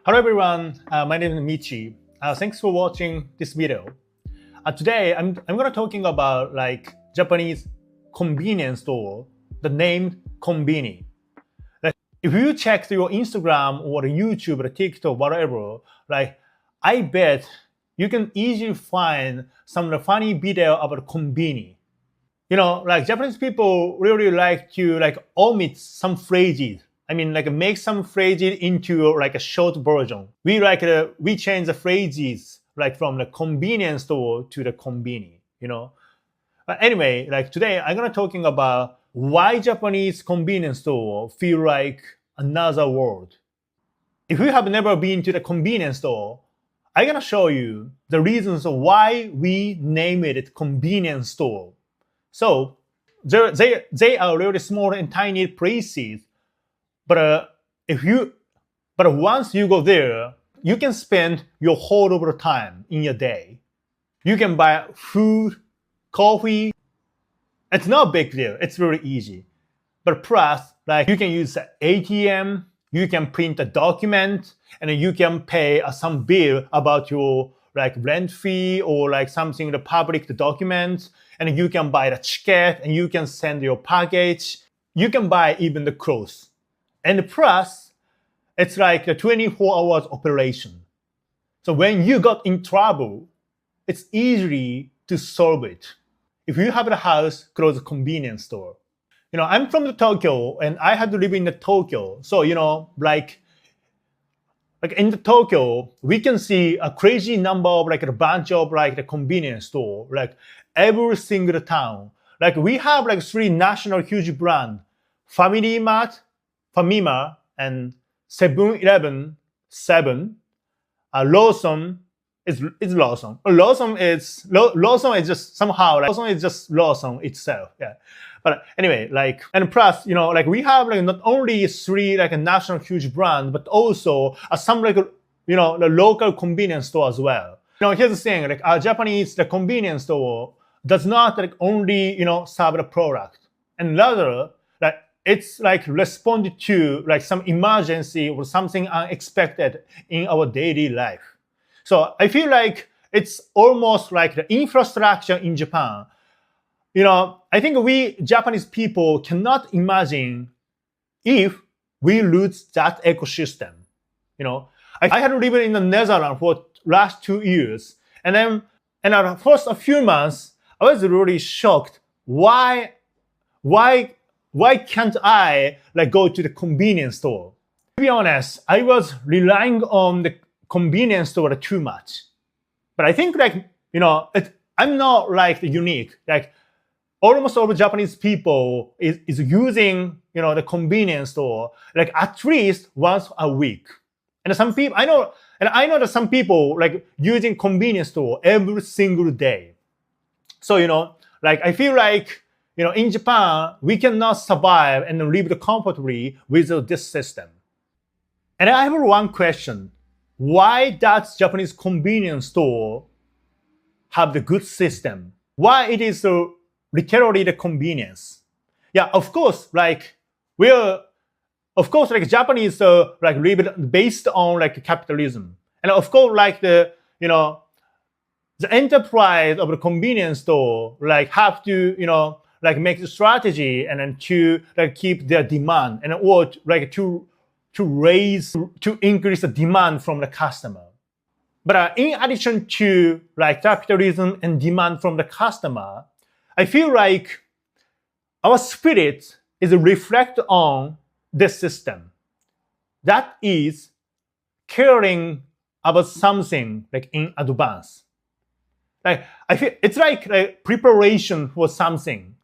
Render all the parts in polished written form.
Hello everyone, my name is Michi. Thanks for watching this video. Today I'm gonna talking about like Japanese convenience store, the name Konbini. Like if you check your Instagram or YouTube or TikTok, whatever, like I bet you can easily find some of the funny video about Konbini. Like Japanese people really like to like omit some phrases. I mean, like make some phrases into like a short version. We change the phrases like from the convenience store to the konbini. But anyway, like today I'm gonna talking about why Japanese convenience store feel like another world. If you have never been to the convenience store, I'm gonna show you the reasons why we name it convenience store. So they are really small and tiny places, but but once you go there, you can spend your whole of the time in your day. You can buy food, coffee. It's not a big deal. It's really easy. But plus, like you can use the ATM, you can print a document, and then you can pay some bill about your like rent fee or like something the public documents, and you can buy the ticket and you can send your package. You can buy even the clothes. And plus, it's like a 24 hours operation. So when you got in trouble, it's easy to solve it. If you have a house close a convenience store. I'm from the Tokyo and I had to live in the Tokyo. So, like in the Tokyo, we can see a crazy number of like a bunch of like the convenience store, like every single town. Like we have like three national huge brand, Family Mart, Famima, and 7-Eleven, 7. Lawson is Lawson. Lawson is just somehow like, Lawson is just Lawson itself. Yeah. But anyway, like, and plus, like we have like not only three like a national huge brand, but also some like, the local convenience store as well. Here's the thing, like our Japanese, the convenience store does not like only, serve the product, and rather like it's like respond to like some emergency or something unexpected in our daily life. So I feel like it's almost like the infrastructure in Japan. I think we Japanese people cannot imagine if we lose that ecosystem. I had lived in the Netherlands for last 2 years, and then at first a few months I was really shocked. Why can't I like go to the convenience store? To be honest, I was relying on the convenience store too much. But I think like I'm not like unique. Like almost all the Japanese people is using the convenience store like at least once a week. And some people I know that some people like using convenience store every single day. So like I feel like in Japan we cannot survive and live comfortably without this system. And I have one question: why does Japanese convenience store have the good system? Why it is so literally the convenience? Yeah, of course, like Japanese like live based on like capitalism, and of course like the enterprise of the convenience store like have to like make the strategy and then to like keep their demand and or like to increase the demand from the customer. But in addition to like capitalism and demand from the customer, I feel like our spirit is a reflect on this system. That is caring about something like in advance. Like I feel it's like preparation for something.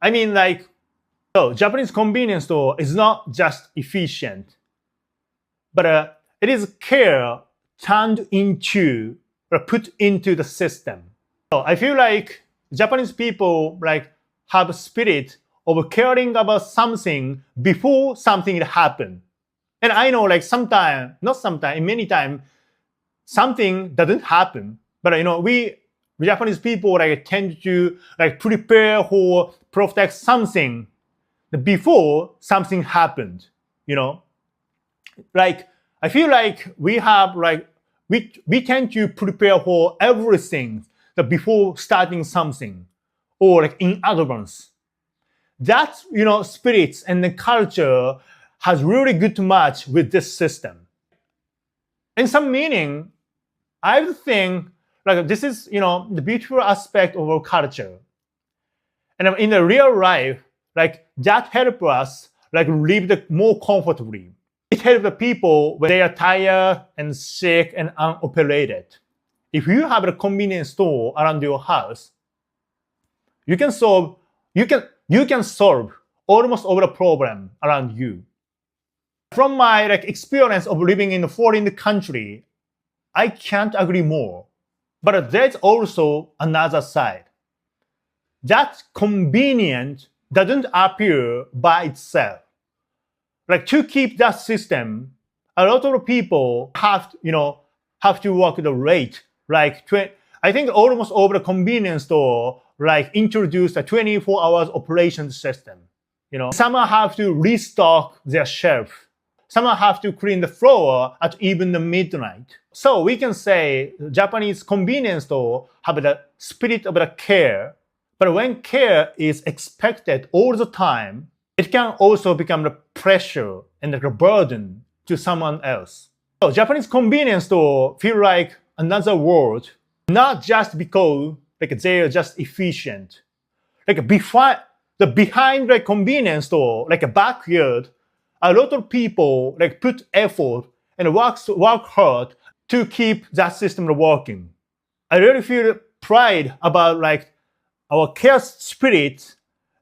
I mean, like, so Japanese convenience store is not just efficient, but it is care turned into or put into the system. So I feel like Japanese people like have a spirit of caring about something before something happened. And I know like many times, something doesn't happen. But we Japanese people like tend to like prepare or protect something before something happened. Like, I feel like we have like we tend to prepare for everything that before starting something, or like in advance. That spirits and the culture has really good match with this system. In some meaning, I think like this is the beautiful aspect of our culture. And in the real life, like that help us like live more comfortably. It helps the people when they are tired and sick and unoperated. If you have a convenience store around your house, you can solve almost all the problem around you. From my like experience of living in a foreign country, I can't agree more. But there's also another side. That convenience doesn't appear by itself. Like to keep that system, a lot of people have to work the rate. Like I think almost all the convenience store like introduced a 24 hours operation system. Some have to restock their shelf. Some have to clean the floor at even the midnight. So we can say the Japanese convenience store have the spirit of the care. But when care is expected all the time, it can also become the pressure and the burden to someone else. So Japanese convenience store feel like another world, not just because like they're just efficient. Like behind the convenience store, like a backyard, a lot of people like put effort and work hard to keep that system working. I really feel pride about like our care spirit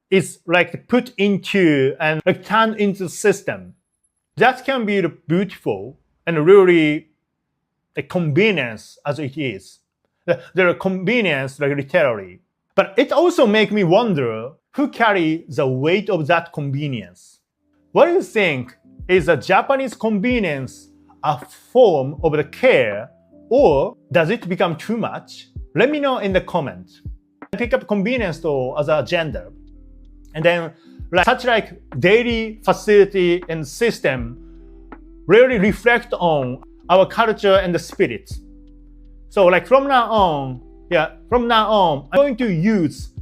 is like put into and like turned into the system. That can be beautiful and really a convenience as it is. There are convenience like literally. But it also makes me wonder who carry the weight of that convenience. What do you think? Is a Japanese convenience a form of the care, or does it become too much? Let me know in the comments. Pick up convenience store as a gender. And then such like daily facility and system really reflect on our culture and the spirit. So like from now on, I'm going to use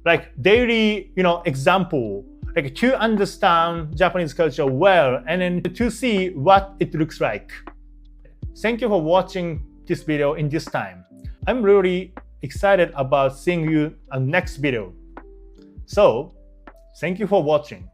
like daily, example, like to understand Japanese culture well and then to see what it looks like. Thank you for watching this video in this time. I'm really excited about seeing you on next video. So, thank you for watching.